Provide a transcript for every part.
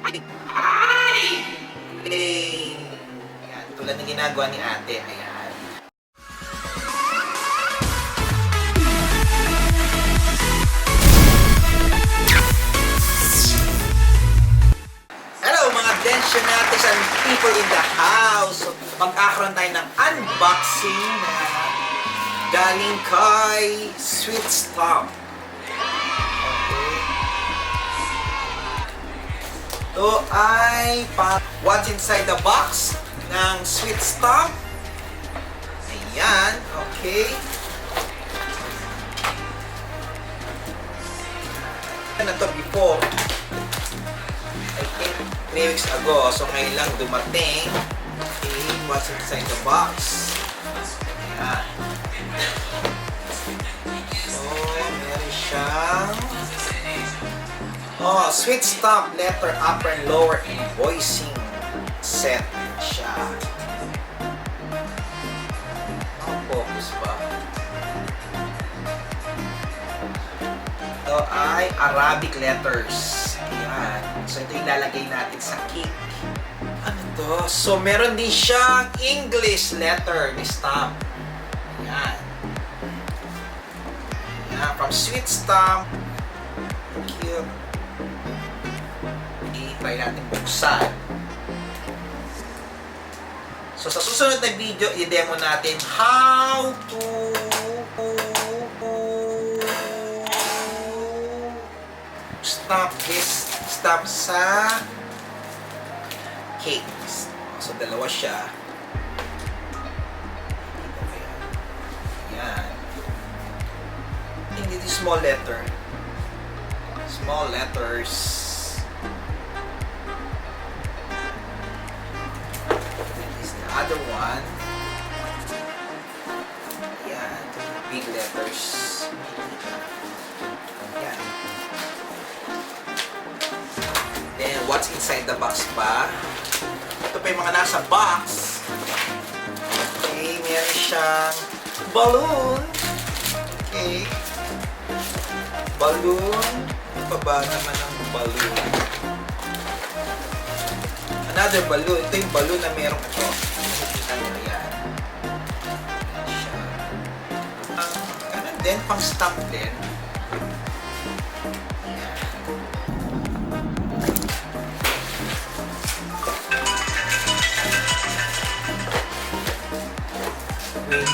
Ayan, tulad ng ginagawa ni ate. Ayan. Hello mga Densionatics and people in the house. So, magkakaroon tayo ng unboxing na galing kay Sweet Stomp. Okay. Ito ay what's inside the box ng Sweet Stomp. Ayan. Okay. Ano to before? I think 3 weeks ago. So ngayon lang dumating. Okay. What's inside the box? Ayan. So, meron siyang Sweet Stomp letter upper and lower invoicing set siya. Focus ba? Ito ay Arabic letters. Ayan. So, ito ilalagay natin sa cake. Ano to? So, meron din siyang English letter ni Stomp. Ayan. Ayan. From Sweet Stomp. Cute. I-try natin buksan. So, sa susunod na video, i-demo natin how to stop this stop sa cakes. So, dalawa siya. Ayan. I think this is small letter. Small letters. This is the other one. Ayan. Big letters. Ayan. Then, what's inside the box pa? Ito pa yung mga nasa box. Okay, meron siyang balloon. Okay. Balloon. Ano pa ba naman ang balloon? Another balloon. Ito yung balloon na merong ito. Nakikita nyo yan. Ayan siya. Ganun din, pang stamp din.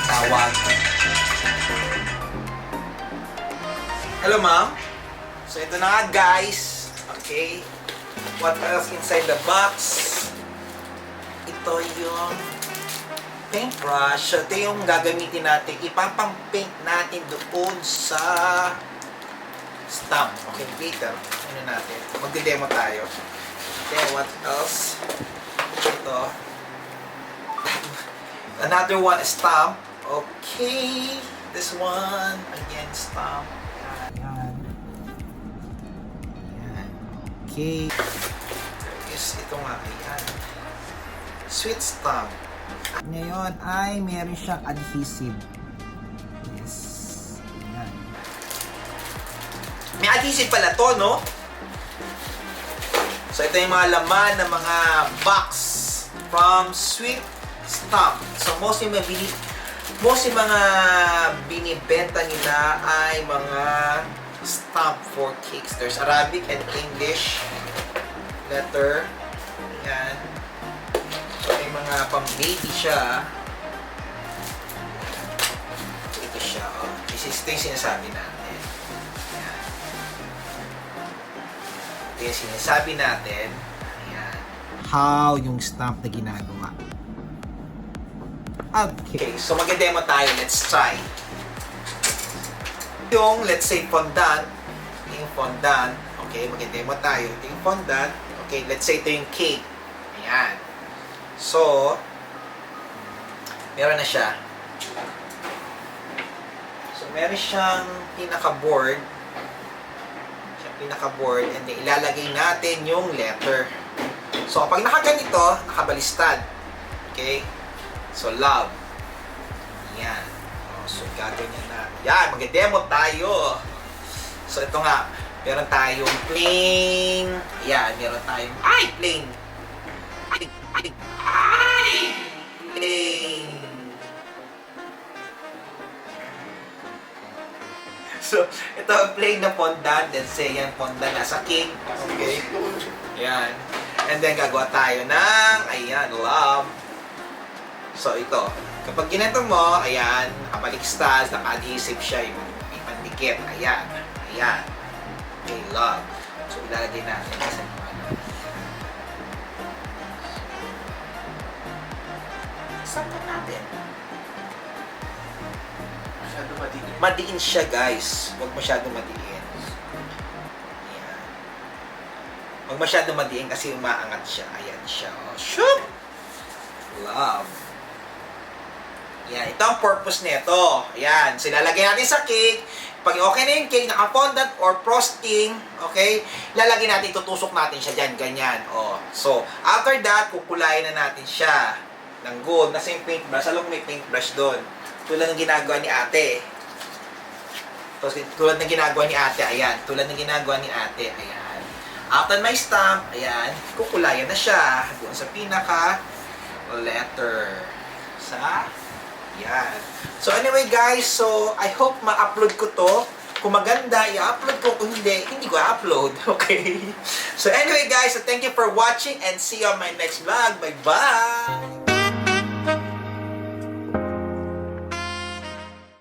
Tawag. Hello, ma'am. So, ito na nga, guys. Okay. What else inside the box? Ito yung paintbrush. So, ito yung gagamitin natin. Ipapang-paint natin doon sa stamp. Okay, later. Ano natin? Magde-demo tayo. Okay, what else? Ito. Another one is stamp. Okay. This one. Again, stamp. Ayan. Ayan. Okay. Yes, ito nga. Ayan. Sweet Stomp. Ngayon ay meron siyang adhesive. Yes. Ayan. May adhesive pala to, no? So, ito yung mga laman ng mga box from Sweet Stomp. So, most yung mga binibenta nila ay mga stamp for cakes. There's Arabic and English letter. Ayan. So, may mga pang-baby siya. So, ito siya. Oh. Ito yung sinasabi natin. Ayan. Ito yung sinasabi natin. Ayan. How yung stamp na ginagawa. Okay, so mag-demo tayo. Let's try. Yung, let's say, fondant. Yung fondant. Okay, mag-demo tayo. Ito yung fondant. Okay, let's say ito yung cake. Ayan. So, meron na siya. So, meron siyang pinaka-board. And then, ilalagay natin yung letter. So, pag nakaganito, nakabalistad. Okay? So, love. Yan. So, gagawin na. Yan, mag-demo tayo. So, ito nga. Meron tayong plain. Ayan, meron tayong, plain. Plain. So, ito ang plain na fondant. Then say, yan, fondant nasa cake. Okay? Ayan. And then, gagawa tayo ng, ayan, love. So, ito. Kapag ginito mo, ayan, nakabaliktad, naka-adhesive siya, yung ipandikit. Ayan. Ayan. Okay, love. So, ilalagay natin. Sampan natin. Masyado madiin. Madiin siya, guys. Huwag masyado madiin. Ayan. Huwag masyado madiin kasi umaangat siya. Ayan siya. Oh, shoop! Love. Ayan. Ito ang purpose nito. Ayan. So, ilalagay natin sa cake. Pag okay na yung cake, naka-fondant or frosting, okay, ilalagay natin, tutusok natin siya dyan, ganyan. Oh. So, after that, kukulayin na natin siya ng gold. Nasa yung paintbrush. Alam mo may paintbrush doon. Tulad ng ginagawa ni ate. Tulad ng ginagawa ni ate, ayan. Tulad ng ginagawa ni ate, ayan. After my stamp, ayan, kukulayan na siya. Doon sa pinaka letter. Sa, ayan. So anyway guys, so I hope ma-upload ko to. Kung maganda, i-upload ko. Kung hindi, hindi ko i-upload. Okay? So anyway guys, so thank you for watching and see you on my next vlog. Bye-bye!